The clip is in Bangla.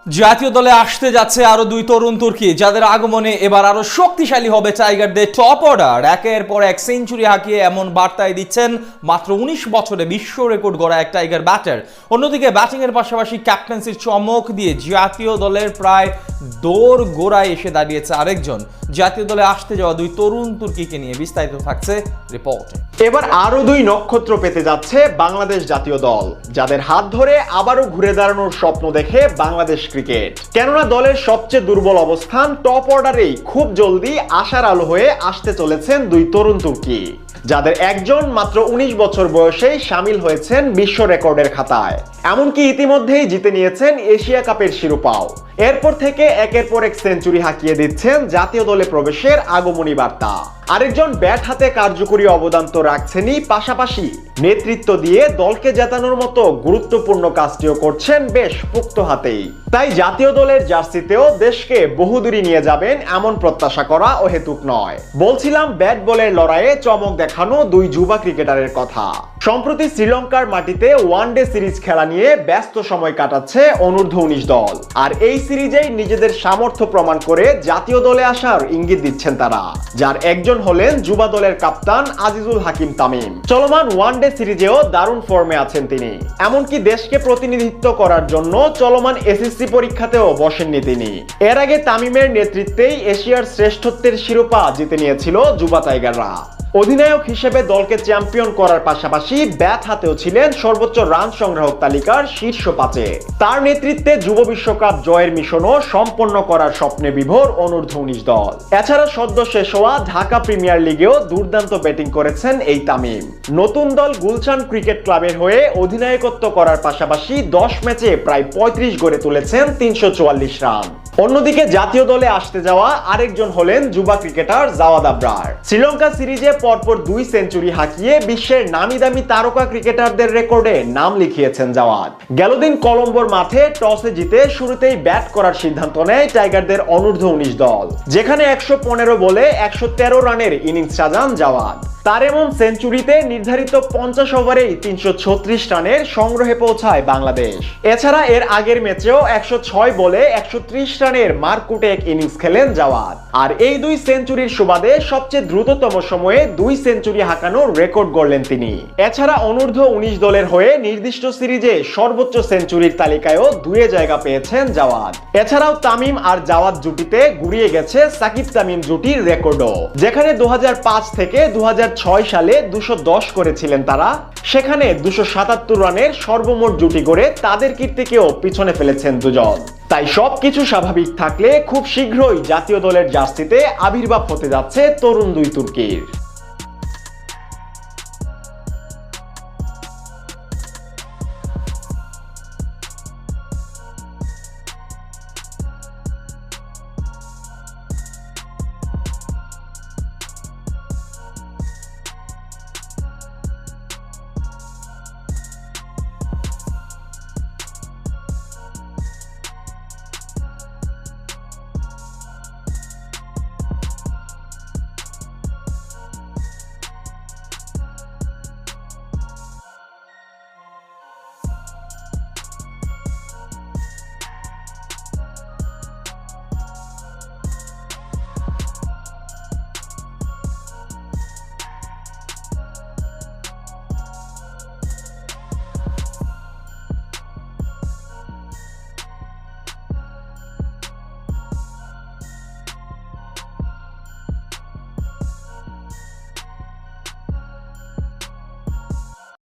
জাতীয় দলে আসতে যাচ্ছে আরো দুই তরুণ তুর্কি, যাদের আগমনে এবার আরো শক্তিশালী হবে টাইগারদের টপ অর্ডার। একের পর এক সেঞ্চুরি হাঁকিয়ে এমন বার্তায় দিচ্ছেন মাত্র ১৯ বছরে বিশ্ব রেকর্ড গড়া এক টাইগার ব্যাটার। অন্যদিকে ব্যাটিং এর পাশাপাশি ক্যাপ্টেন্সির চমক দিয়ে জাতীয় দলের প্রায় দৌড় গোড়ায় এসে দাঁড়িয়েছে আরেকজন। জাতীয় দলে আসতে যাওয়া দুই তরুণ তুর্কিকে নিয়ে বিস্তারিত থাকছে রিপোর্টে। এবার আরো দুই নক্ষত্র পেতে যাচ্ছে বাংলাদেশ জাতীয় দল, যাদের হাত ধরে আবারও ঘুরে দাঁড়ানোর স্বপ্ন দেখে বাংলাদেশ ক্রিকেট। কেননা দলের সবচেয়ে দুর্বল অবস্থান টপ অর্ডারেই খুব জলদি আশার আলো হয়ে আসতে চলেছেন দুই তরুণ তুর্কি, যাদের একজন মাত্র ১৯ বছর বয়সেই সামিল হয়েছেন বিশ্ব রেকর্ডের খাতায়। এমনকি ইতিমধ্যেই জিতে নিয়েছেন এশিয়া কাপের শিরোপাও। এরপর থেকে একের পর এক সেঞ্চুরি হাঁকিয়ে দিচ্ছেন জাতীয় দলে প্রবেশের আগমনী বার্তা। আরেকজন ব্যাট হাতে কার্যকরী অবদান তো রাখছেনই, পাশাপাশি নেতৃত্ব দিয়ে দলকে জেতানোর মতো গুরুত্বপূর্ণ কাজটিও করছেন বেশ পোক্ত হাতেই। তাই জাতীয় দলের জার্সিতেও দেশকে বহুদূরী নিয়ে যাবেন এমন প্রত্যাশা করা অহেতুক নয়। বলছিলাম ব্যাট বলের লড়াইয়ে চমক দেখানো দুই যুবা ক্রিকেটারের কথা। সম্প্রতি শ্রীলঙ্কার মাটিতে ওয়ানডে সিরিজ খেলা নিয়ে ব্যস্ত সময় কাটাচ্ছে অনূর্ধ্ব ১৯ দল, আর এই সিরিজেই নিজেদের সামর্থ্য প্রমাণ করে জাতীয় দলে আসার ইঙ্গিত দিচ্ছেন তারা, যার একজন হলেন যুবা দলের কাপ্তান আজিজুল হাকিম তামিম। চলমান ওয়ানডে সিরিজেও দারুণ ফর্মে আছেন তিনি। এমনকি দেশকে প্রতিনিধিত্ব করার জন্য চলমান এসএসসি পরীক্ষাতেও বসেননি তিনি। এর আগে তামিমের নেতৃত্বেই এশিয়ার শ্রেষ্ঠত্বের শিরোপা জিতে নিয়েছিল যুবা টাইগাররা। অধিনায়ক হিসেবে দলকে চ্যাম্পিয়ন করার পাশাপাশি ব্যাট হাতেও ছিলেন সর্বোচ্চ রান সংগ্রাহক তালিকার শীর্ষ ৫-এ। তার নেতৃত্বে যুব বিশ্বকাপ জয়ের মিশনও সম্পন্ন করার স্বপ্নে বিভোর অনূর্ধ্ব ১৯ দল। এছাড়া সদ্য শেষ হওয়া ঢাকা প্রিমিয়ার লিগেও দুর্দান্ত ব্যাটিং করেছেন এই তামিম। নতুন দল গুলশান ক্রিকেট ক্লাবের হয়ে অধিনায়কত্ব করার পাশাপাশি ১০ ম্যাচে প্রায় ৩৫ গড়ে তুলেছেন ৩৪৪ রান। অন্যদিকে জাতীয় দলে আসতে যাওয়া আরেকজন হলেন যুবা ক্রিকেটার জাওয়াদ আবরার। শ্রীলঙ্কা সিরিজে পরপর ২ সেঞ্চুরি হাঁকিয়ে বিশ্বের নামি দামি তারকা ক্রিকেটারদের রেকর্ডে নাম লিখিয়েছেন জাওয়াদ। গেলদিন কলম্বোর মাঠে টসে জিতে শুরুতেই ব্যাট করার সিদ্ধান্ত নেয় টাইগারদের অনূর্ধ্ব ১৯ দল, যেখানে ১১৫ বলে ১১৩ রানের ইনিংস সাজান জাওয়াদ। তার এমন সেঞ্চুরিতে নির্ধারিত ৫০ ওভারেই ৩৩৬ রানের সংগ্রহে পৌঁছায় বাংলাদেশ। এছাড়া এর আগের ম্যাচেও ১০৬ বলে ১৩০ রানের মারকুটে এক ইনিংস খেলেন জাওয়াদ। আর এই ২ সেঞ্চুরির সুবাদে সবচেয়ে দ্রুততম সময়ে ২ সেঞ্চুরি হাঁকানোর রেকর্ড গড়লেন তিনি। এছাড়া অনূর্ধ্ব ১৯ দলের হয়ে নির্দিষ্ট সিরিজে সর্বোচ্চ সেঞ্চুরির তালিকায়ও ২ জায়গা পেয়েছেন জাওয়াদ। এছাড়াও তামিম আর জাওয়াদ জুটিতে গুড়িয়ে গেছে সাকিব তামিম জুটির রেকর্ডও, যেখানে ২০০৫ থেকে ২০০৬ সালে ২১০ করেছিলেন তারা। সেখানে ২৭৭ রানের সর্বমোট জুটি করে তাদের কীর্তিকেও পিছনে ফেলেছেন দুজন। তাই সবকিছু স্বাভাবিক থাকলে খুব শীঘ্রই জাতীয় দলের জার্সিতে আবির্ভাব হতে যাচ্ছে তরুণ দুই তুর্কির।